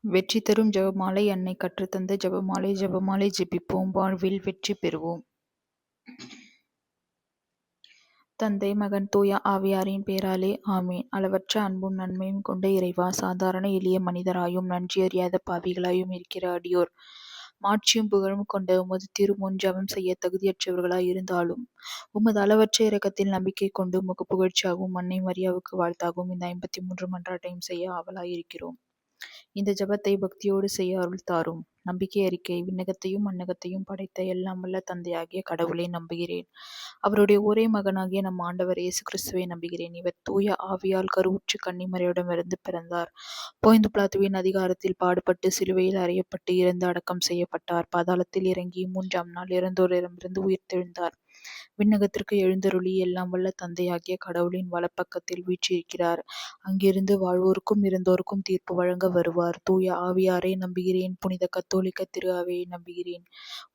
வெற்றி தரும் ஜெபமாலை அன்னை கற்றுத்தந்த ஜெபமாலை. ஜெபமாலை ஜெபிப்போம், வாழ்வில் வெற்றி பெறுவோம். தந்தை, மகன், தூய ஆவியாரின் பேராலே ஆமேன். அளவற்ற அன்பும் நன்மையும் கொண்ட இறைவா, சாதாரண எளிய மனிதராயும் நன்றி அறியாத பாவிகளாயும் இருக்கிற அடியோர் மாட்சியும் புகழும் கொண்ட உமது திருமுன் ஜெபம் செய்ய தகுதியற்றவர்களாய் இருந்தாலும் உமது அளவற்ற இரக்கத்தில் நம்பிக்கை கொண்டு உமக்கு புகழ்ச்சியாகவும் அன்னை மரியாவுக்கு வாழ்த்தாகவும் இந்த 53 மன்றாட்டையும் செய்ய ஆவலாய் இருக்கிறோம். இந்த ஜெபத்தை பக்தியோடு செய்ய அருள் தாரும். நம்பிக்கை அறிக்கை. விண்ணகத்தையும் மண்ணகத்தையும் படைத்த எல்லாம் வல்ல தந்தையாகிய கடவுளை நம்புகிறேன். அவருடைய ஒரே மகனாகிய நம் ஆண்டவர் இயேசு கிறிஸ்துவை நம்புகிறேன். இவர் தூய ஆவியால் கருவுற்று கன்னிமரியிடமிருந்து பிறந்தார். போய்ந்து பிலாத்துவின் அதிகாரத்தில் பாடுபட்டு சிலுவையில் அறையப்பட்டு இறந்து அடக்கம் செய்யப்பட்டார். பாதாளத்தில் இறங்கி 3ஆம் நாள் இறந்தோரிடமிருந்து உயிர்த்தெழுந்தார். விண்ணகத்திற்கு எழுந்தருளி எல்லாம் வல்ல தந்தையாகிய கடவுளின் வலப்பக்கத்தில் வீற்றிருக்கிறார். அங்கிருந்து வாழ்வோருக்கும் இறந்தோருக்கும் தீர்ப்பு வழங்க வருவார். தூய ஆவியாரை நம்புகிறேன். புனித கத்தோலிக்க திரு அவையை நம்புகிறேன்.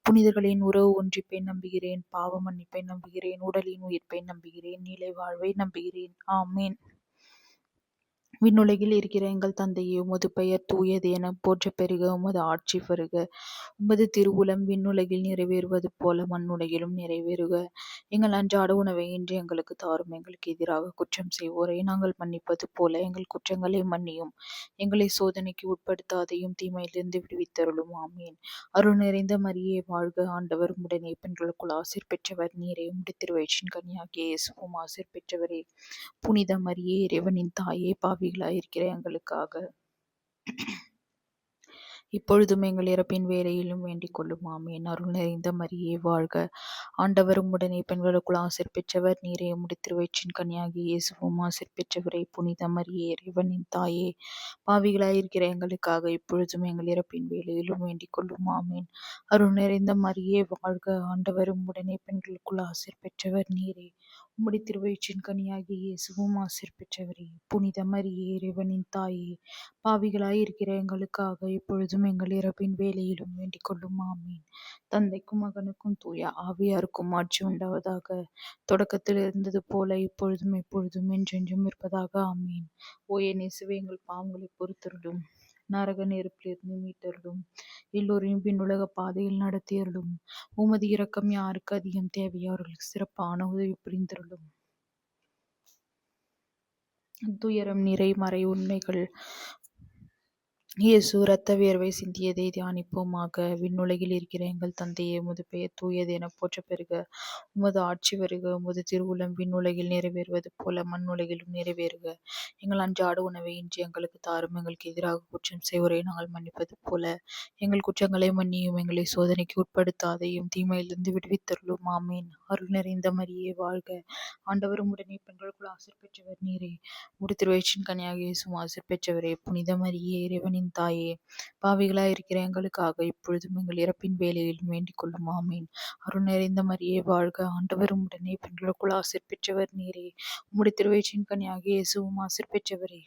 புனிதர்களின் உறவு ஒன்றிப்பை நம்புகிறேன். பாவ மன்னிப்பை நம்புகிறேன். உடலின் உயிர்ப்பை நம்புகிறேன். நிலை வாழ்வை நம்புகிறேன். ஆமேன். விண்ணுலகில் இருக்கிற எங்கள் தந்தையே, உமது பெயர் தூயது என போற்றப் பெறுக. உமது ஆட்சி வருக. உமது திருவுளம் விண்ணுலகில் நிறைவேறுவது போல மண்ணுலகிலும் நிறைவேறுக. எங்கள் அன்றாட உணவை இன்று எங்களுக்கு தாரும். எங்களுக்கு எதிராக குற்றம் செய்வோரை நாங்கள் மன்னிப்பது போல எங்கள் குற்றங்களை மன்னியும். எங்களை சோதனைக்கு உட்படுத்தாதையும் தீமையிலிருந்து விடுவித்தருளும். ஆமீன். அருள் நிறைந்த மரியே வாழ்க. ஆண்டவர் உம்முடனே, பெண்களுக்குள் ஆசீர் பெற்றவர் நீரே. உம்முடைய திருவயிற்றின் கனியாகிய இயேசுவும் ஆசீர் பெற்றவரே. புனித மரியே, இறைவனின் தாயே, பாவிகளாயிருக்கிற எங்களுக்காக இப்பொழுதும் எங்கள் இறப்பின் வேளையிலும் வேண்டிக் கொள்ளும். ஆமேன். அருள் நிறைந்த மரியே வாழ்க. ஆண்டவர் உம்முடனே, பெண்களுக்குள் ஆசீர் பெற்றவர் நீரே. உம்முடைய திருவயிற்றின் கனியாகிய இயேசுவும் ஆசீர் பெற்றவரே. புனித மரியே, இறைவனின் தாயே, பாவிகளாயிருக்கிற எங்களுக்காக இப்பொழுதும் எங்கள் இறப்பின் வேளையிலும் வேண்டிக் கொள்ளும். ஆமேன். அருள் நிறைந்த மரியே வாழ்க. ஆண்டவர் உம்முடனே, பெண்களுக்குள் ஆசீர் பெற்றவர் நீரே. உம்முடைய திருவயிற்றின் கனியாகிய இயேசுவும் ஆசீர் பெற்றவரே. புனித மரியே, இறைவனின் தாயே, பாவிகளாயிருக்கிற எங்களுக்காக இப்பொழுதும் எங்கள் இறப்பின் வேளையிலும் வேண்டிக் கொள்ளும். ஆமீன். தந்தைக்கும் மகனுக்கும் தூய ஆவியாருக்கும் ஆட்சி உண்டாவதாக. தொடக்கத்தில் இருந்தது போல இப்பொழுதும் எப்பொழுதும் என்றென்றும் இருப்பதாக. ஆமீன். ஓ என் இயேசுவே, எங்கள் பாவங்களை பொறுத்தருளும். நரக நெருப்பிலிருந்து மீட்டருளும். எல்லோரையும் பின்னுலக பாதையில் நடத்தியருளும். உமது இரக்கம் யாருக்கு அதிகம் தேவையோ அவர்களுக்கு சிறப்பான உதவி புரிந்தருளும். துயரம் நிறை மறை உண்மைகள். இயேசு இரத்த வியர்வை சிந்தியதை தியானிப்போமாக. விண்ணுலகில் இருக்கிற எங்கள் தந்தையே, உமது பெயர் தூயது என போற்றப் பெறுக. உமது ஆட்சி வருக. உமது திருவுளம் விண்ணுலகில் நிறைவேறுவது போல மண்ணுலகிலும் நிறைவேறுக. எங்கள் அன்றாட உணவை இன்று எங்களுக்கு தாரும். எங்களுக்கு எதிராக குற்றம் செய்வோரை நாங்கள் மன்னிப்பது போல எங்கள் குற்றங்களை மன்னியும். எங்களை சோதனைக்கு உட்படுத்தாதையும் தீமையிலிருந்து விடுவித்தருளும். ஆமீன். அருள் நிறைந்த மரியே வாழ்க. ஆண்டவர் உம்முடனே, பெண்களுக்குள் ஆசீர் பெற்றவர் நீரே. உம்முடைய திருவயிற்றின் கனியாகிய இயேசுவும் ஆசீர் பெற்றவரே. புனித மரியே, இறைவனின் தாயே, பாவிகளாய் இருக்கிற எங்களுக்காக இப்பொழுதும் எங்கள் இறப்பின் வேளையிலும் வேண்டிக் கொள்ளும். ஆமீன். அருள் நிறைந்த மரியே வாழ்க. ஆண்டவர் உம்முடனே, பெண்களுக்குள் ஆசீர் பெற்றவர் நீரே. உம்முடைய திருவயிற்றின் கனியாகிய இயேசுவும் ஆசீர் பெற்றவரே.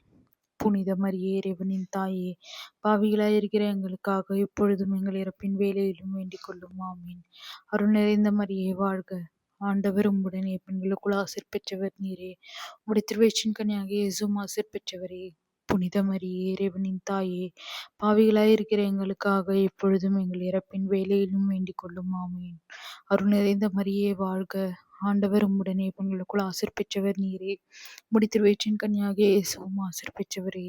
புனித மரியே, இறைவனின் தாயே, பாவிகளாய் இருக்கிற எங்களுக்காக இப்பொழுதும் எங்கள் இறப்பின் வேளையிலும் வேண்டிக் கொள்ளும். ஆமீன். அருள் நிறைந்த மரியே வாழ்க. ஆண்டவர் உம்முடனே, பெண்களுக்குள் ஆசீர் பெற்றவர் நீரே. உம்முடைய திருவயிற்றின் கனியாகிய இயேசுவும் ஆசீர் பெற்றவரே. புனித மரியே, இறைவனின் தாயே, பாவிகளாய் இருக்கிற எங்களுக்காக இப்பொழுதும் எங்கள் இறப்பின் வேளையிலும் வேண்டிக் கொள்ளும். ஆமீன். அருள் நிறைந்த மரியே வாழ்க. ஆண்டவர் உம்முடனே, பெண்களுக்குள் ஆசீர் பெற்றவர் நீரே. உம்முடைய திருவயிற்றின் கனியாகிய இயேசுவும் ஆசீர் பெற்றவரே.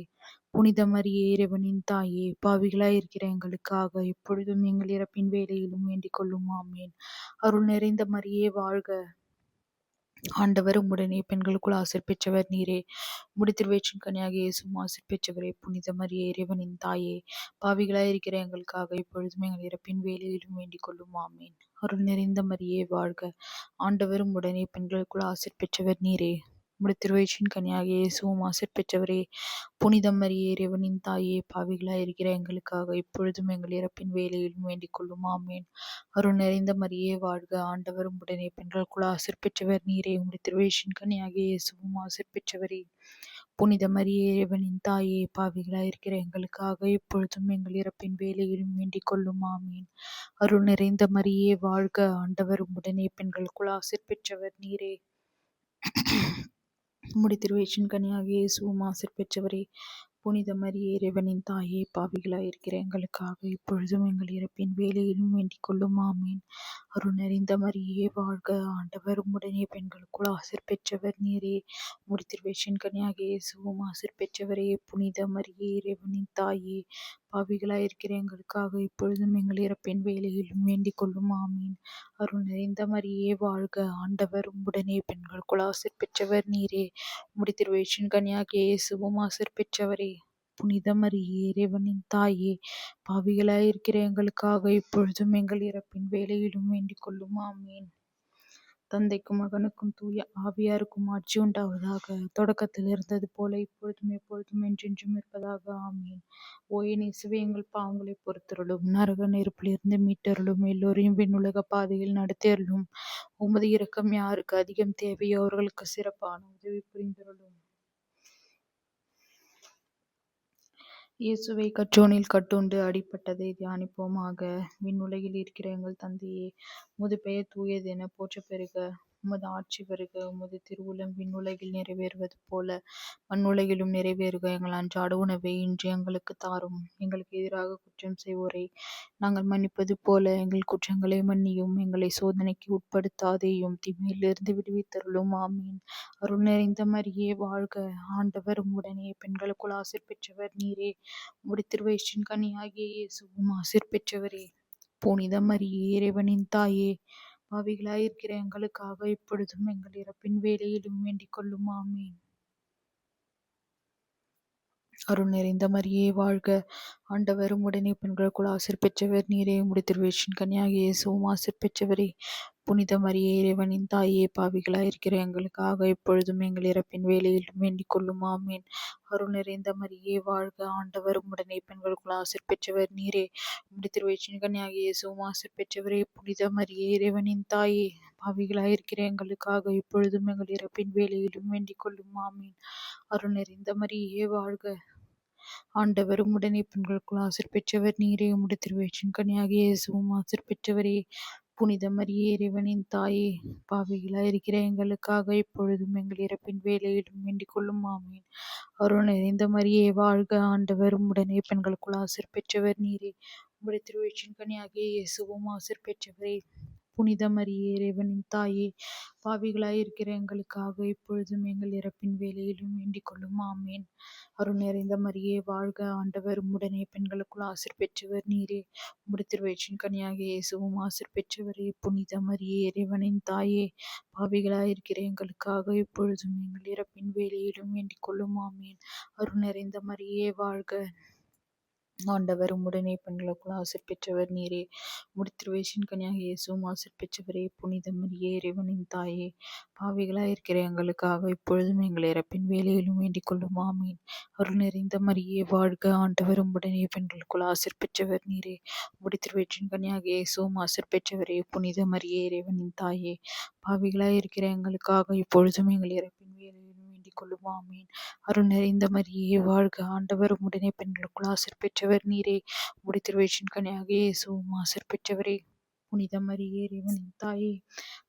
புனித மரியே, இறைவனின் தாயே, பாவிகளாய் இருக்கிற எங்களுக்காக இப்பொழுதும் எங்கள் இறப்பின் வேளையிலும் வேண்டிக் கொள்ளும். ஆமீன். அருள் நிறைந்த மரியே வாழ்க. ஆண்டவர் உம்முடனே, பெண்களுக்குள் ஆசீர் பெற்றவர் நீரே. உம்முடைய திருவயிற்றின் கனியாகிய இயேசுவும் ஆசீர் பெற்றவரே. புனித மரியே, இறைவனின் தாயே, பாவிகளாய் இருக்கிற எங்களுக்காக இப்பொழுதும் எங்கள் இறப்பின் வேளையிலும் வேண்டிக் கொள்ளும். ஆமீன். அருள் நிறைந்த மரியே வாழ்க. ஆண்டவர் உம்முடனே, பெண்களுக்குள் ஆசீர் பெற்றவர் நீரே. உம்முடைய திருவயிற்றின் கனியாகிய இயேசுவும் ஆசீர் பெற்றவரே. புனித மரியே, இறைவனின் தாயே, பாவிகளாய் இருக்கிற எங்களுக்காக இப்பொழுதும் எங்கள் இறப்பின் வேளையிலும் வேண்டிக் கொள்ளும். ஆமீன். அருள் நிறைந்த மரியே வாழ்க. ஆண்டவர் உம்முடனே, பெண்களுக்குள் ஆசீர் பெற்றவர் நீரே. உம்முடைய திருவயிற்றின் கனியாகிய இயேசுவும் ஆசீர் பெற்றவரே. புனித மரியே, இறைவனின் தாயே, பாவிகளாய் இருக்கிற எங்களுக்காக இப்பொழுதும் எங்கள் இறப்பின் வேளையிலும் வேண்டிக் கொள்ளும். ஆமீன். அருள் நிறைந்த மரியே வாழ்க. ஆண்டவர் உம்முடனே, பெண்களுக்குள் ஆசீர் பெற்றவர் நீரே. உம்முடைய திருவயிற்றின் கனியாகிய இயேசுவும் ஆசீர் பெற்றவரே. புனித மரியே இறைவனின் தாயே, பாவிகளாய் இருக்கிற எங்களுக்காக இப்பொழுதும் எங்கள் இறப்பின் வேளையிலும் வேண்டிக் கொள்ளும். ஆமீன். அருள் நிறைந்த மரியே வாழ்க, ஆண்டவர் உம்முடனே, பெண்களுக்குள் ஆசிர் பெற்றவர் நீரே. உம்முடைய திருவயிற்றின் கனியாகிய இயேசுவும் ஆசிர் பெற்றவரே. புனித மரியே இறைவனின் தாயே, பாவிகளாய் இருக்கிற எங்களுக்காக இப்பொழுதும் எங்கள் இறப்பின் வேளையிலும் வேண்டிக் கொள்ளும். ஆமீன். அருள் நிறைந்த மரியே வாழ்க, ஆண்டவர் உம்முடனே, பெண்களுக்குள் ஆசிர் பெற்றவர் நீரே. உம்முடைய திருவயிற்றின் கனியாகிய இயேசுவும் ஆசிர் பெற்றவரே. புனித மரியே இறைவனின் தாயே, பாவிகளாய் இருக்கிற எங்களுக்காக இப்பொழுதும் எங்கள் இறப்பின் வேளையிலும் வேண்டிக் கொள்ளும். ஆமீன். தந்தைக்கும் மகனுக்கும் தூய ஆவியாருக்கும் ஆட்சி உண்டாவதாக. தொடக்கத்தில் இருந்தது போல இப்பொழுதும் எப்பொழுதும் என்றென்றும் இருப்பதாக. ஆமீன். ஓ என் இயேசுவே, எங்கள் பாவங்களை பொறுத்தருளும், நரக நெருப்பிலிருந்து மீட்டருளும், எல்லோரையும் விண்ணுலக பாதையில் நடத்தியருளும். உமது இரக்கம் யாருக்கு அதிகம் தேவையோ அவர்களுக்கு சிறப்பான உதவி புரிந்தருளும். இயேசுவை கற்றோனில் கட்டுண்டு அடிபட்டதை தியானிப்போமாக. விண்ணுலகில் இருக்கிற எங்கள் தந்தையே, உமது பெயர் தூயது என போற்ற பெறுக. உமது ஆட்சி வருக. உமது திருவுளம் விண்ணுலகில் நிறைவேறுவது போல மண்ணுலகிலும் நிறைவேறுக. எங்கள் அன்றாட உணவை இன்று எங்களுக்கு தாரும். எங்களுக்கு எதிராக குற்றம் செய்வோரை நாங்கள் மன்னிப்பது போல எங்கள் குற்றங்களை மன்னியும். எங்களை சோதனைக்கு உட்படுத்தாதேயும், தீமையிலிருந்து விடுவித்தருளும். ஆமீன். அருள் நிறைந்த மரியே வாழ்க, ஆண்டவர் உம்முடனே, பெண்களுக்குள் ஆசிர் பெற்றவர் நீரே. உம்முடைய திருவயிற்றின் கனியாகிய இயேசுவும் ஆசிர் பெற்றவரே. புனித மரியே இறைவனின் தாயே, பாவிகளாய் இருக்கிற எங்களுக்காக இப்பொழுதும் எங்கள் இறப்பின் வேளையிலும் வேண்டிக் கொள்ளும். ஆமீன். அருள் நிறைந்த மரியே வாழ்க, ஆண்டவர் உம்முடனே, பெண்களுக்குள் ஆசிர் பெற்றவர் நீரே. உம்முடைய திருவயிற்றின் கனியாகிய இயேசுவும் ஆசிர் பெற்றவரே. புனித மரியே இறைவனின் தாயே, பாவிகளாய் இருக்கிற எங்களுக்காக இப்பொழுதும் எங்கள் இறப்பின் வேளையிலும் வேண்டிக் கொள்ளும். ஆமீன். அருள் நிறைந்த மரியே வாழ்க, ஆண்டவர் உம்முடனே, பெண்களுக்குள் ஆசிர் பெற்றவர் நீரே. உம்முடைய திருவயிற்றின் கனியாகிய இயேசுவும் ஆசிர் பெற்றவரே. புனித மரியே இறைவனின் தாயே, பாவிகளாய் இருக்கிற எங்களுக்காக இப்பொழுதும் எங்கள் இறப்பின் வேளையிலும் வேண்டிக் கொள்ளும். ஆமீன். அருள் நிறைந்த மரியே வாழ்க, ஆண்டவர் உம்முடனே, பெண்களுக்குள் ஆசிர் பெற்றவர் நீரே. உம்முடைய திருவயிற்றின் கனியாகிய இயேசுவும் ஆசிர் பெற்றவரே. புனித மரியே இறைவனின் தாயே, பாவிகளாய் இருக்கிற எங்களுக்காக இப்பொழுதும் எங்கள் இறப்பின் வேளையிலும் வேண்டிக் கொள்ளும். ஆமீன். அருள் நிறைந்த மரியே வாழ்க, ஆண்டவர் உம்முடனே, பெண்களுக்குள் ஆசிர் பெற்றவர் நீரே. உம்முடைய திருவயிற்றின் கனியாகிய இயேசுவும் ஆசிர் பெற்றவரே. புனித மரியே இறைவனின் தாயே, பாவிகளாய் இருக்கிற எங்களுக்காக இப்பொழுதும் எங்கள் இறப்பின் வேளையிலும் வேண்டிக் கொள்ளும். ஆமீன். அருள் நிறைந்த மரியே வாழ்க, ஆண்டவர் உம்முடனே, பெண்களுக்குள் ஆசிர் பெற்றவர் நீரே. உம்முடைய திருவயிற்றின் கனியாகிய இயேசுவும் ஆசிர் பெற்றவரே. புனித மரியே இறைவனின் தாயே, பாவிகளாய் இருக்கிற எங்களுக்காக இப்பொழுதும் எங்கள் இறப்பின் வேளையிலும் வேண்டிக் கொள்ளும். ஆமீன். அருள் நிறைந்த மரியே வாழ்க, ஆண்டவர் உம்முடனே, பெண்களுக்குள் ஆசிர் பெற்றவர் நீரே. உம்முடைய திருவயிற்றின் கனியாகிய இயேசுவும் ஆசிர் பெற்றவரே. புனித மரியே இறைவனின் தாயே, பாவிகளாய் இருக்கிற எங்களுக்காக இப்பொழுதும் எங்கள் இறப்பின் வேளையிலும் வேண்டிக் கொள்ளும். ஆமீன். அருள் நிறைந்த மரியே வாழ்க, ஆண்டவர் உம்முடனே, பெண்களுக்குள் ஆசிர் பெற்றவர் நீரே. உம்முடைய திருவயிற்றின் கனியாகிய இயேசுவும் ஆசிர் பெற்றவரே. புனித மரியே இறைவனின் தாயே, பாவிகளாய் இருக்கிற எங்களுக்காக இப்பொழுதும் எங்கள் இறப்பின் வேளையிலும் வேண்டிக் கொள்ளும். ஆமீன். அருள் நிறைந்த மரியே வாழ்க, ஆண்டவர் உம்முடனே, பெண்களுக்குள் ஆசிர் பெற்றவர் நீரே. உம்முடைய திருவயிற்றின் கனியாகிய இயேசுவும் ஆசிர் பெற்றவரே. புனித மரியே இறைவனின் தாயே,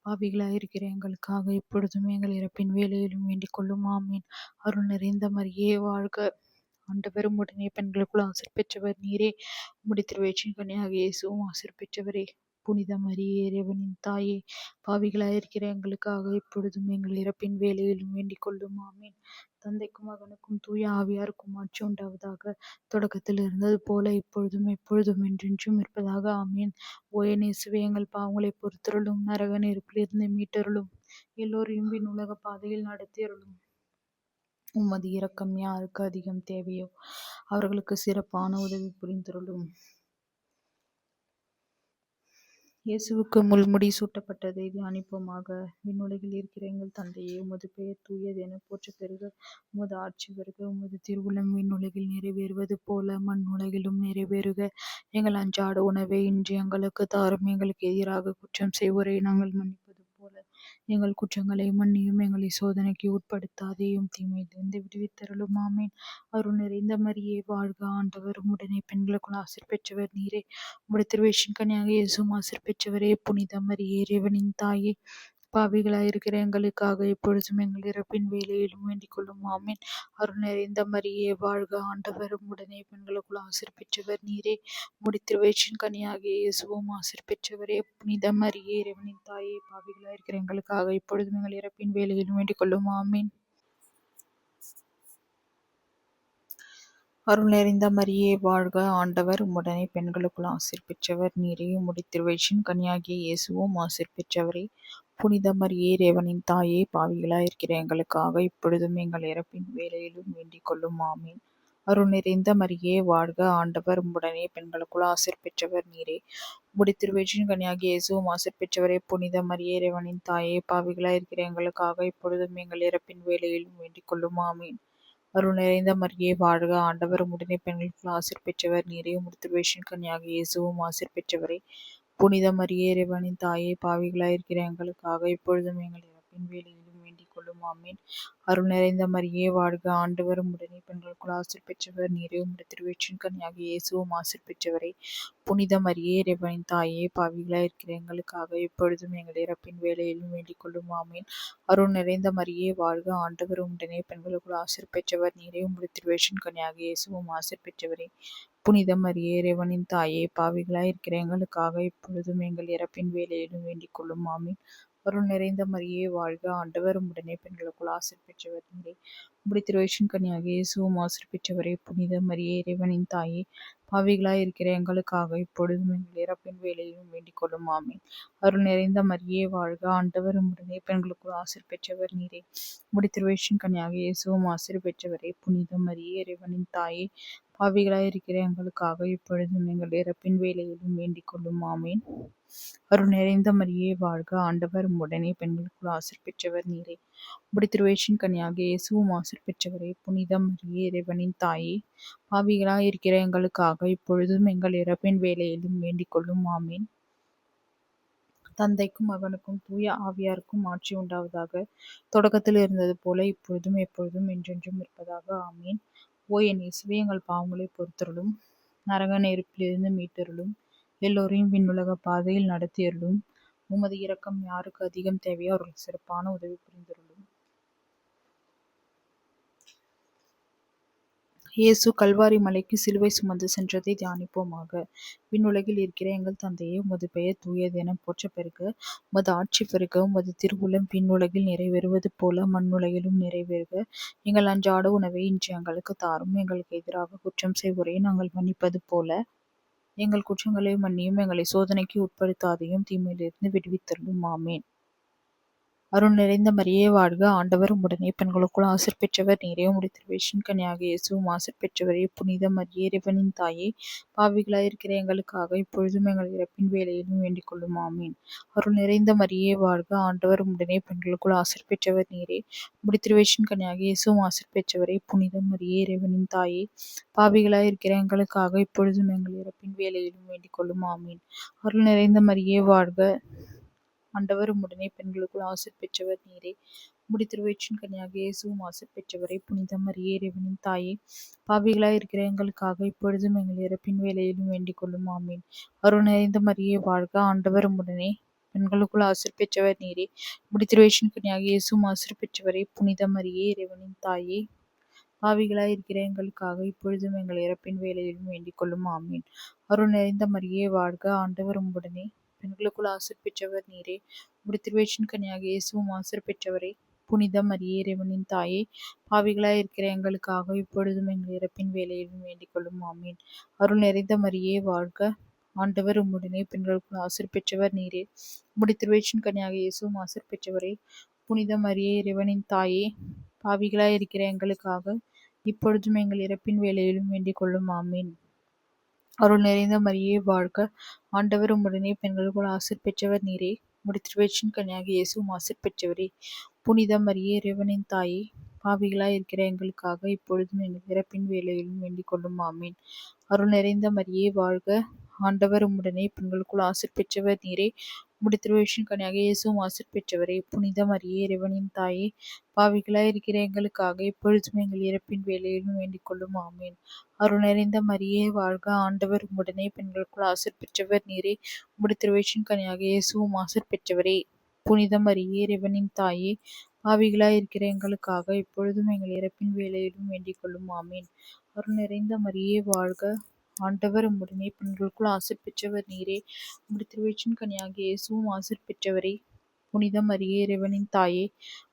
பாவிகளாய் இருக்கிற எங்களுக்காக இப்பொழுதும் எங்கள் இறப்பின் வேளையிலும் வேண்டிக் கொள்ளும். ஆமீன். அருள் நிறைந்த மரியே வாழ்க, ஆண்டவர் உம்முடனே, பெண்களுக்குள் ஆசிர் பெற்றவர் நீரே. உம்முடைய திருவயிற்றின் கனியாகிய இயேசுவும் ஆசிர் பெற்றவரே. புனித மரியே இறைவனின் தாயே, பாவிகளாய் இருக்கிற எங்களுக்காக இப்பொழுதும் எங்கள் இறப்பின் வேளையிலும் வேண்டிக் கொள்ளும். ஆமீன். தந்தைக்கும் மகனுக்கும் தூய ஆவியாருக்கும் ஆட்சி உண்டாவதாக. தொடக்கத்தில் இருந்தது போல இப்பொழுதும் எப்பொழுதும் என்றென்றும் இருப்பதாக. ஆமீன். ஓ என் இயேசுவே, எங்கள் பாவங்களை பொறுத்தருளும், நரக நெருப்பிலிருந்து மீட்டருளும், எல்லோரையும் விண்ணுலக பாதையில் நடத்தியருளும். உமது இரக்கம் யாருக்கு அதிகம் தேவையோ அவர்களுக்கு சிறப்பான உதவி புரிந்தருளும். இயேசுவுக்கு முள்முடி சூட்டப்பட்டதை தியானிப்போமாக. விண்ணுலகில் இருக்கிற எங்கள் தந்தையே, உமது பெயர் தூயது என போற்ற பெறுக. உமது ஆட்சி வருக. உமது திருவுளம் விண்ணுலகில் நிறைவேறுவது போல மண்ணுலகிலும் நிறைவேறுக. எங்கள் அன்றாட உணவை இன்று எங்களுக்கு தாரும். எங்களுக்கு எதிராக குற்றம் செய்வோரை நாங்கள் மன்னிப்பது போல எங்கள் குற்றங்களை மன்னியும். எங்களை சோதனைக்கு உட்படுத்தாதேயும், தீமையிலிருந்து விடுவித்தருளும். ஆமீன். அருள் நிறைந்த மரியே வாழ்க, ஆண்டவர் உம்முடனே, பெண்களுக்குள் ஆசிர் பெற்றவர் நீரே. உம்முடைய திருவயிற்றின் கனியாகிய இயேசுவும் ஆசிர் பெற்றவரே. புனித மரியே இறைவனின் தாயே, பாவிகளாயிருக்கிற எங்களுக்காக இப்பொழுதும் எங்கள் இறப்பின் வேலையிலும் வேண்டிக் கொள்ளும் ஆமீன். அருள் நிறைந்த மரியே வாழ்க, ஆண்டவர் உம்முடனே, பெண்களுக்குள் ஆசீர் பெற்றவர் நீரே. முடித்திருவயிற்றின் கனியாகிய இயேசுவும் ஆசீர் பெற்றவரே. புனித மரியே இறைவனின் தாயே, பாவிகளாயிருக்கிற எங்களுக்காக இப்பொழுதும் எங்கள் இறப்பின் வேலையிலும் வேண்டிக் கொள்ளும் ஆமீன். அருள் நிறைந்த மரியே வாழ்க, ஆண்டவர் உம்முடனே, பெண்களுக்குள் ஆசீர் பெற்றவர் நீரே. முடித்திருவயிற்றின் கனியாகிய இயேசுவும் ஆசீர் பெற்றவரே. புனித மரியே இறைவனின் தாயே, பாவிகளாயிருக்கிற எங்களுக்காக இப்பொழுதும் எங்கள் இறப்பின் வேலையிலும் வேண்டிக் கொள்ளும் ஆமீன். அருள் நிறைந்த மரியே வாழ்க, ஆண்டவர் உம்முடனே, பெண்களுக்குள் ஆசீர் பெற்றவர் நீரே. முடித்திருவயிற்றின் கனியாகிய இயேசுவும் ஆசீர் பெற்றவரே. புனித மரியே இறைவனின் தாயே, பாவிகளாயிருக்கிற எங்களுக்காக இப்பொழுதும் எங்கள் இறப்பின் வேலையிலும் வேண்டிக் கொள்ளும் ஆமீன். அருள் நிறைந்த மரியே வாழ்க, ஆண்டவர் உம்முடனே, பெண்களுக்குள் ஆசீர் பெற்றவர் நீரே. முடித்திருவயிற்றின் கனியாகிய இயேசுவும் ஆசீர் பெற்றவரே. புனித மரியே இறைவனின் தாயே, பாவிகளாயிருக்கிற எங்களுக்காக இப்பொழுதும் எங்கள் இறப்பின் வேலையிலும் வேண்டிக் கொள்ளும் ஆமீன். அருள் நிறைந்த மரியே வாழ்க, ஆண்டவர் உம்முடனே, பெண்களுக்குள் ஆசீர் பெற்றவர் நீரே. முடித்திருவயிற்றின் கனியாகிய இயேசுவும் ஆசீர் பெற்றவரே. புனித மரியே இறைவனின் தாயே, பாவிகளாயிருக்கிற எங்களுக்காக இப்பொழுதும் எங்கள் இறப்பின் வேலையிலும் வேண்டிக் கொள்ளும் ஆமீன். அருள் நிறைந்த மரியே வாழ்க, ஆண்டவர் உம்முடனே, பெண்களுக்குள் ஆசீர் பெற்றவர் நீரே. முடித்திருவயிற்றின் கனியாகிய இயேசுவும் ஆசீர் பெற்றவரே. புனித மரியே இறைவனின் தாயே, பாவிகளாயிருக்கிற எங்களுக்காக இப்பொழுதும் எங்கள் இறப்பின் வேலையிலும் வேண்டிக் கொள்ளும் ஆமீன். அருள் நிறைந்த மரியே வாழ்க, ஆண்டவர் உம்முடனே, பெண்களுக்குள் ஆசீர் பெற்றவர் நீரே. முடித்திருவயிற்றின் கனியாகிய இயேசுவும் ஆசீர் பெற்றவரே. புனித மரியே இறைவனின் தாயே, பாவிகளாயிருக்கிற எங்களுக்காக இப்பொழுதும் எங்கள் இறப்பின் வேலையிலும் வேண்டிக் கொள்ளும் ஆமீன். அருள் நிறைந்த மரியே வாழ்க, ஆண்டவர் உம்முடனே, பெண்களுக்குள் ஆசீர் பெற்றவர் நீரே. முடித்திருவயிற்றின் கனியாகிய இயேசுவும் ஆசீர் பெற்றவரே. புனித மரியே இறைவனின் தாயே, பாவிகளாயிருக்கிற எங்களுக்காக இப்பொழுதும் எங்கள் இறப்பின் வேலையிலும் வேண்டிக் கொள்ளும் ஆமீன். அருள் நிறைந்த மரியே வாழ்க, ஆண்டவர் உம்முடனே, பெண்களுக்குள் ஆசீர் பெற்றவர் நீரே. முடித்திருவயிற்றின் கனியாகிய இயேசுவும் ஆசீர் பெற்றவரே. புனித மரியே இறைவனின் தாயே, பாவிகளாயிருக்கிற எங்களுக்காக இப்பொழுதும் எங்கள் இறப்பின் வேலையிலும் வேண்டிக் கொள்ளும் ஆமீன். தந்தைக்கும் மகனுக்கும் தூய ஆவியாருக்கும் ஆட்சி உண்டாவதாக. தொடக்கத்தில் இருந்தது போல இப்பொழுதும் எப்பொழுதும் என்றென்றும் இருப்பதாக. ஆமீன். ஓ என் இயேசுவே, எங்கள் பாவங்களை பொறுத்தருளும், நரக நெருப்பிலிருந்து மீட்டருளும், எல்லோரையும் விண்ணுலக பாதையில் நடத்தியருளும். உமது இரக்கம் யாருக்கு அதிகம் தேவையோ அவர்களுக்கு சிறப்பான உதவி புரிந்தருளும். இயேசு கல்வாரி மலைக்கு சிலுவை சுமந்து சென்றதை தியானிப்போமாக. விண்ணுலகில் இருக்கிற எங்கள் தந்தையே, உமது பெயர் தூயதென போற்றப் பெறுக. உமது ஆட்சி பெறுக. உமது திருவுளம் விண்ணுலகில் நிறைவேறுவது போல மண்ணுலகிலும் நிறைவேறுக. எங்கள் அன்றாட உணவை இன்று எங்களுக்கு தாரும். எங்களுக்கு எதிராக குற்றம் செய்வோரை நாங்கள் மன்னிப்பது போல எங்கள் குற்றங்களை மன்னியும். எங்களை சோதனைக்கு உட்படுத்தாதையும், தீமையிலிருந்து விடுவித்தருளும். ஆமேன். அருள் நிறைந்த மரியே வாழ்க, ஆண்டவர் உம்முடனே, பெண்களுக்குள் ஆசீர் பெற்றவர் நீரே. உம்முடைய திருவயிற்றின் கனியாகிய இயேசுவும் ஆசீர் பெற்றவரே. புனித மரியே இறைவனின் தாயே, பாவிகளாயிருக்கிற எங்களுக்காக இப்பொழுதும் எங்கள் இறப்பின் வேலையிலும் வேண்டிக் கொள்ளும். ஆமீன். அருள் நிறைந்த மரியே வாழ்க, ஆண்டவர் உம்முடனே, பெண்களுக்குள் ஆசீர் பெற்றவர் நீரே. உம்முடைய திருவயிற்றின் கனியாகிய இயேசுவும் ஆசீர் பெற்றவரே. புனித மரியே இறைவனின் தாயே, பாவிகளாயிருக்கிற எங்களுக்காக இப்பொழுதும் எங்கள் இறப்பின் வேலையிலும் வேண்டிக் கொள்ளும். ஆமீன். அருள் நிறைந்த மரியே வாழ்க, ஆண்டவர் உம்முடனே, பெண்களுக்குள் ஆசீர் பெற்றவர் நீரே. உம்முடைய திருவயிற்றின் கனியாகிய இயேசுவும் ஆசீர் பெற்றவரே. புனித மரியே இறைவனின் தாயே, பாவிகளாயிருக்கிற எங்களுக்காக இப்பொழுதும் எங்கள் இறப்பின் வேலையிலும் வேண்டிக் கொள்ளும். ஆமீன். அருள் நிறைந்த மரியே வாழ்க, ஆண்டவர் உம்முடனே, பெண்களுக்குள் ஆசீர் பெற்றவர் நீரே. உம்முடைய திருவயிற்றின் கனியாகிய இயேசுவும் ஆசீர் பெற்றவரே. புனித மரியே இறைவனின் தாயே, பாவிகளாயிருக்கிற எங்களுக்காக இப்பொழுதும் எங்கள் இறப்பின் வேலையிலும் வேண்டிக் கொள்ளும். ஆமீன். அருள் நிறைந்த மரியே வாழ்க, ஆண்டவர் உம்முடனே, பெண்களுக்குள் ஆசீர் பெற்றவர் நீரே. உம்முடைய திருவயிற்றின் கனியாகிய இயேசுவும் ஆசீர் பெற்றவரே. புனித மரியே இறைவனின் தாயே, பாவிகளாயிருக்கிற எங்களுக்காக இப்பொழுதும் எங்கள் இறப்பின் வேலையிலும் வேண்டிக் கொள்ளும். ஆமீன். அருள் நிறைந்த மரியே வாழ்க, ஆண்டவர் உம்முடனே, பெண்களுக்குள் ஆசீர் பெற்றவர் நீரே. உம்முடைய திருவயிற்றின் கனியாகிய இயேசுவும் ஆசீர் பெற்றவரே. புனித மரியே இறைவனின் தாயே, பாவிகளாயிருக்கிற எங்களுக்காக இப்பொழுதும் எங்கள் இறப்பின் வேலையிலும் வேண்டிக் கொள்ளும். ஆமீன். அருள் நிறைந்த மரியே வாழ்க, ஆண்டவர் உம்முடனே, பெண்களுக்குள் ஆசீர் பெற்றவர் நீரே. உம்முடைய திருவயிற்றின் கனியாகிய இயேசுவும் ஆசீர் பெற்றவரே. புனித மரியே இறைவனின் தாயே, பாவிகளாயிருக்கிற எங்களுக்காக இப்பொழுதும் எங்கள் இறப்பின் வேலையிலும் வேண்டிக் கொள்ளும். ஆமீன். அருள் நிறைந்த மரியே வாழ்க, ஆண்டவர் உம்முடனே, பெண்களுக்குள் ஆசீர் பெற்றவர் நீரே. உம்முடைய திருவயிற்றின் கனியாகிய இயேசுவும் ஆசீர் பெற்றவரே. புனித மரியே இறைவனின் தாயே, பாவிகளாயிருக்கிற எங்களுக்காக இப்பொழுதும் எங்கள் இறப்பின் வேலையிலும் வேண்டிக் கொள்ளும். ஆமீன். அருள் நிறைந்த மரியே வாழ்க, ஆண்டவர் உம்முடனே, பெண்களுக்குள் ஆசீர் பெற்றவர் நீரே. உம்முடைய திருவயிற்றின் கனியாகிய இயேசுவும் ஆசீர் பெற்றவரே. புனித மரியே இறைவனின் தாயே, பாவிகளாய் இருக்கிற எங்களுக்காக இப்பொழுதும் எங்கள் இறப்பின் வேளையிலும் வேண்டிக் கொள்ளும். ஆமீன். அருள் நிறைந்த மரியே வாழ்க, ஆண்டவர் உம்முடனே, பெண்களுக்குள் ஆசீர் பெற்றவர் நீரே. உம்முடைய திருவயிற்றின் கனியாகிய இயேசுவும் ஆசீர் பெற்றவரே. புனித மரியே இறைவனின் தாயே,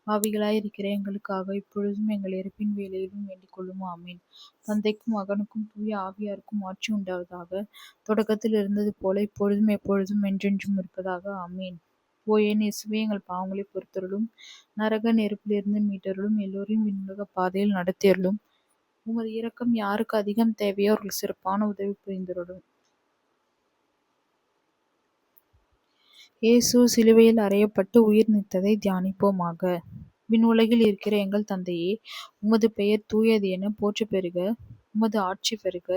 பாவிகளாய் இருக்கிற எங்களுக்காக இப்பொழுதும் எங்கள் இறப்பின் வேளையிலும் வேண்டிக் கொள்ளும். ஆமீன். தந்தைக்கும் மகனுக்கும் தூய ஆவியாருக்கும் ஆட்சி உண்டாவதாக. தொடக்கத்தில் இருந்தது போல இப்பொழுதும் எப்பொழுதும் என்றென்றும் இருப்பதாக. ஆமீன். ஓ என் இயேசுவே, எங்கள் பாவங்களை பொறுத்தருளும், நரக நெருப்பிலிருந்து மீட்டருளும், எல்லோரையும் விண்ணுலக பாதையில் நடத்தியருளும். உமது இரக்கம் யாருக்கு அதிகம் தேவையோ அவர்கள் சிறப்பான உதவி புரிந்தருளும். இயேசு சிலுவையில் அறையப்பட்டு உயிர் நீத்ததை தியானிப்போமாக. விண்ணுலகில் இருக்கிற எங்கள் தந்தையே, உமது பெயர் தூயது என போற்றப் பெறுக. உமது ஆட்சி பெறுக.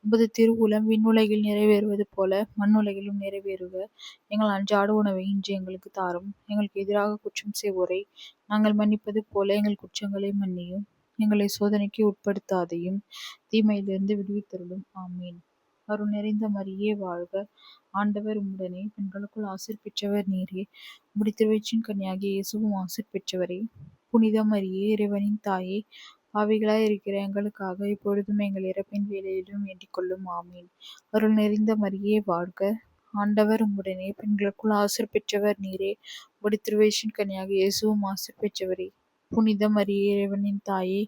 உமது திருவுளம் விண்ணுலகில் நிறைவேறுவது போல மண்ணுலகிலும் நிறைவேறுக. எங்கள் அன்றாட உணவை இன்று எங்களுக்கு தாரும். எங்களுக்கு எதிராக குற்றம் செய்வோரை நாங்கள் மன்னிப்பது போல எங்கள் குற்றங்களை மன்னியும். எங்களை சோதனைக்கு உட்படுத்தாதையும் தீமையிலிருந்து விடுவித்தருளும். ஆமீன். அருள் நிறைந்த மரியே வாழ்க, ஆண்டவர் உம்முடனே, பெண்களுக்குள் ஆசீர் பெற்றவர் நீரே. உம்முடைய திருவயிற்றின் கனியாகிய இயேசுவும் ஆசீர் பெற்றவரே. புனித மரியே இறைவனின் தாயே, பாவிகளாய் இருக்கிற எங்களுக்காக இப்பொழுதும் எங்கள் இறப்பின் வேளையிலும் வேண்டிக் கொள்ளும். ஆமீன். அருள் நிறைந்த மரியே வாழ்க, ஆண்டவர் உம்முடனே, பெண்களுக்குள் ஆசீர் பெற்றவர் நீரே. உம்முடைய திருவயிற்றின் கனியாகிய இயேசுவும் ஆசீர் பெற்றவரே. புனித மரியே இறைவனின் தாயே,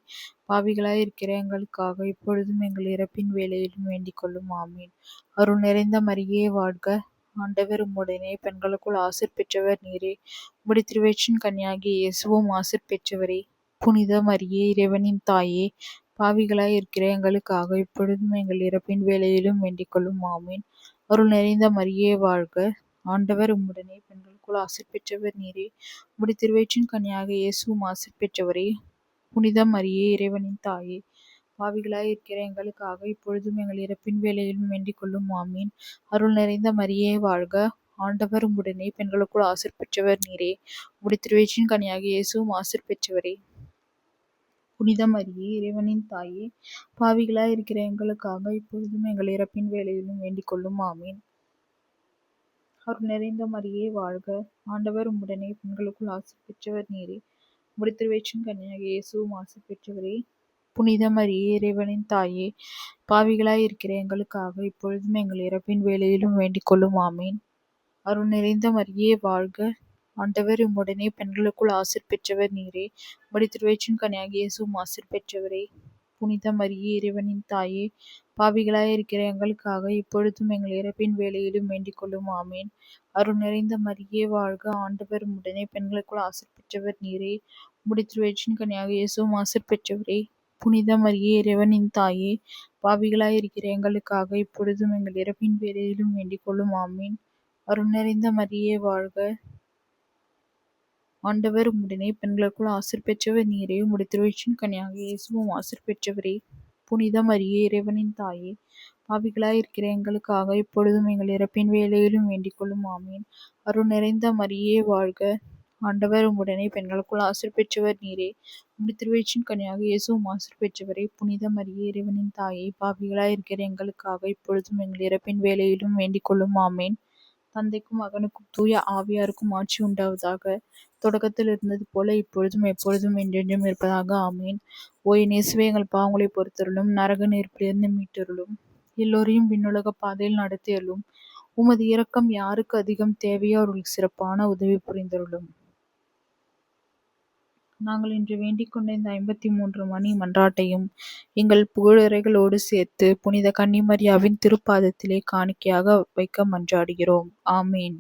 பாவிகளாய் இருக்கிற எங்களுக்காக இப்பொழுதும் எங்கள் இறப்பின் வேளையிலும் வேண்டிக் கொள்ளும். ஆமீன். அருள் நிறைந்த மரியே வாழ்க, ஆண்டவர் உம்முடனே, பெண்களுக்குள் ஆசீர் பெற்றவர் நீரே. உம்முடைய திருவயிற்றின் கனியாகிய இயேசுவும் ஆசீர் பெற்றவரே. புனித மரியே இறைவனின் தாயே, பாவிகளாய் இருக்கிற எங்களுக்காக இப்பொழுதும் எங்கள் இறப்பின் வேளையிலும் வேண்டிக் கொள்ளும். ஆமீன். அருள் நிறைந்த மரியே வாழ்க, ஆண்டவர் உம்முடனே, பெண்களுக்குள் ஆசீர் பெற்றவர் நீரே. உம்முடைய திருவயிற்றின் கனியாகிய இயேசுவும் ஆசீர் பெற்றவரே. புனித மரியே இறைவனின் தாயே, பாவிகளாய் இருக்கிற எங்களுக்காக இப்பொழுதும் எங்கள் இறப்பின் வேளையிலும் வேண்டிக் கொள்ளும். ஆமீன். அருள் நிறைந்த மரியே வாழ்க, ஆண்டவர் உம்முடனே, பெண்களுக்குள் ஆசீர் பெற்றவர் நீரே. உம்முடைய திருவயிற்றின் கனியாகிய இயேசுவும் ஆசீர் பெற்றவரே. புனித மரியே இறைவனின் தாயே, பாவிகளாய் இருக்கிற எங்களுக்காக இப்பொழுதும் எங்கள் இறப்பின் வேளையிலும் வேண்டிக் கொள்ளும். ஆமீன். அருள் நிறைந்த மரியே வாழ்க, ஆண்டவர் உம்முடனே, பெண்களுக்குள் ஆசீர் பெற்றவர் நீரே. உம்முடைய திருவயிற்றின் கனியாகிய இயேசுவும் ஆசீர் பெற்றவரே. புனித மரியே இறைவனின் தாயே, பாவிகளாய் இருக்கிற எங்களுக்காக இப்பொழுதும் எங்கள் இறப்பின் வேளையிலும் வேண்டிக் கொள்ளும். ஆமீன். அருள் நிறைந்த மரியே வாழ்க, ஆண்டவர் உம்முடனே, பெண்களுக்குள் ஆசீர் பெற்றவர் நீரே. உம்முடைய திருவயிற்றின் கனியாகிய இயேசுவும் ஆசீர் பெற்றவரே. புனித மரியே இறைவனின் தாயே, பாவிகளாய் இருக்கிற எங்களுக்காக இப்பொழுதும் எங்கள் இறப்பின் வேளையிலும் வேண்டிக் கொள்ளும். ஆமீன். அருள் நிறைந்த மரியே வாழ்க, ஆண்டவர் உம்முடனே, பெண்களுக்குள் ஆசீர் பெற்றவர் நீரே. உம்முடைய திருவயிற்றின் கனியாகிய இயேசுவும் ஆசீர் பெற்றவரே. புனித மரியே இறைவனின் தாயே, பாவிகளாய் இருக்கிற எங்களுக்காக இப்பொழுதும் எங்கள் இறப்பின் வேளையிலும் வேண்டிக் கொள்ளும். ஆமீன். அருள் நிறைந்த மரியே வாழ்க, ஆண்டவர் உம்முடனே, பெண்களுக்குள் ஆசீர் பெற்றவர் நீரே. உம்முடைய திருவயிற்றின் கனியாகிய இயேசுவும் ஆசீர் பெற்றவரே. புனித மரியே இறைவனின் தாயே, பாவிகளாய் இருக்கிற எங்களுக்காக இப்பொழுதும் எங்கள் இறப்பின் வேளையிலும் வேண்டிக் கொள்ளும். ஆமீன். அருள் நிறைந்த மரியே வாழ்க, ஆண்டவர் உம்முடனே, பெண்களுக்குள் ஆசீர் பெற்றவர் நீரே. உம்முடைய திருவயிற்றின் கனியாகிய இயேசுவும் ஆசீர் பெற்றவரே. புனித மரியே இறைவனின் தாயே, பாவிகளாய் இருக்கிற எங்களுக்காக இப்பொழுதும் எங்கள் இறப்பின் வேளையிலும் வேண்டிக் கொள்ளும். ஆமீன். தந்தைக்கும் மகனுக்கும் தூய ஆவியாருக்கும் ஆட்சி உண்டாவதாக. தொடக்கத்தில் இருந்தது போல இப்பொழுதும் எப்பொழுதும் என்றென்றும் இருப்பதாக. ஆமீன். ஓ என் இயேசுவே, எங்கள் பாவங்களை பொறுத்தருளும், நரக நெருப்பிலிருந்து மீட்டருளும், எல்லோரையும் விண்ணுலக பாதையில் நடத்தியருளும். உமது இரக்கம் யாருக்கு அதிகம் தேவையோ அவர்களுக்கு சிறப்பான உதவி புரிந்தருளும். நாங்கள் இன்று வேண்டிக் கொண்ட இந்த 53 மணி மன்றாட்டையும் எங்கள் புகழுரைகளோடு சேர்த்து புனித கன்னிமரியாவின் திருப்பாதத்திலே காணிக்கையாக வைக்க மன்றாடுகிறோம். ஆமீன்.